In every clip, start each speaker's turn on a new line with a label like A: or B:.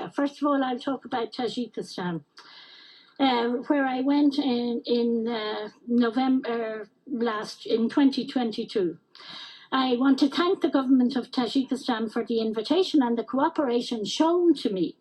A: area. First of all, I'll talk about Tajikistan, where I went in November in 2022. I want to thank the government of Tajikistan for the invitation and the cooperation shown to me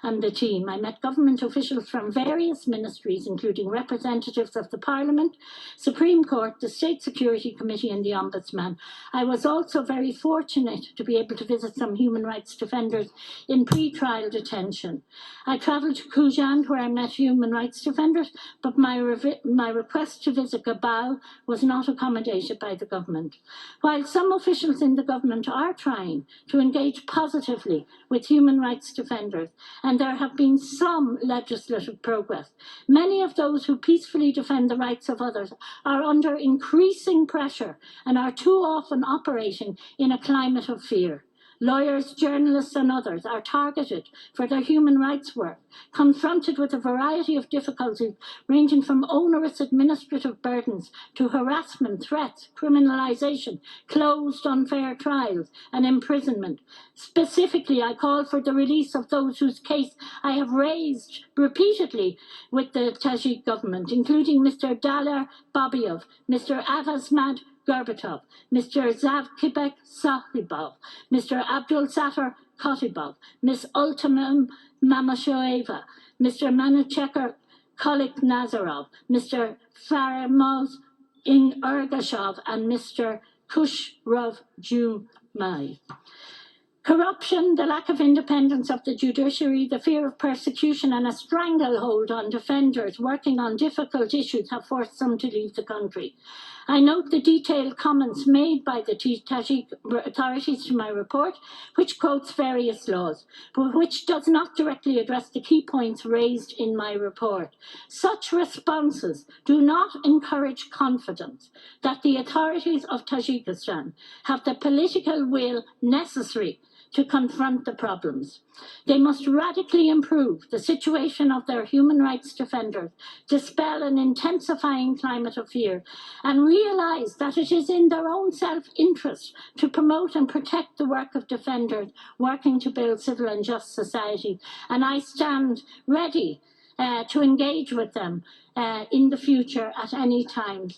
A: and the team. I met government officials from various ministries, including representatives of the Parliament, Supreme Court, the State Security Committee and the Ombudsman. I was also very fortunate to be able to visit some human rights defenders in pre-trial detention. I travelled to Kujand, where I met human rights defenders, but my request to visit Gabao was not accommodated by the government. While some officials in the government are trying to engage positively with human rights defenders, and there have been some legislative progress, many of those who peacefully defend the rights of others are under increasing pressure and are too often operating in a climate of fear. Lawyers, journalists and others are targeted for their human rights work, confronted with a variety of difficulties ranging from onerous administrative burdens to harassment, threats, criminalisation, closed unfair trials and imprisonment. Specifically, I call for the release of those whose case I have raised repeatedly with the Tajik government, including Mr. Daler Babiyev, Mr. Avazmad Gorbatov, Mr. Zavkibek Sahibov, Mr. Abdul Sattar Kotibov, Ms. Ultimum Mamashoeva, Mr. Manuchekar Kolik Nazarov, Mr. Farmoz Ergashov, and Mr. Kushrov Jumai. Corruption, the lack of independence of the judiciary, the fear of persecution and a stranglehold on defenders working on difficult issues have forced some to leave the country. I note the detailed comments made by the Tajik authorities to my report, which quotes various laws, but which does not directly address the key points raised in my report. Such responses do not encourage confidence that the authorities of Tajikistan have the political will necessary to confront the problems. They must radically improve the situation of their human rights defenders, dispel an intensifying climate of fear, and realise that it is in their own self-interest to promote and protect the work of defenders working to build civil and just society. And I stand ready to engage with them in the future at any time.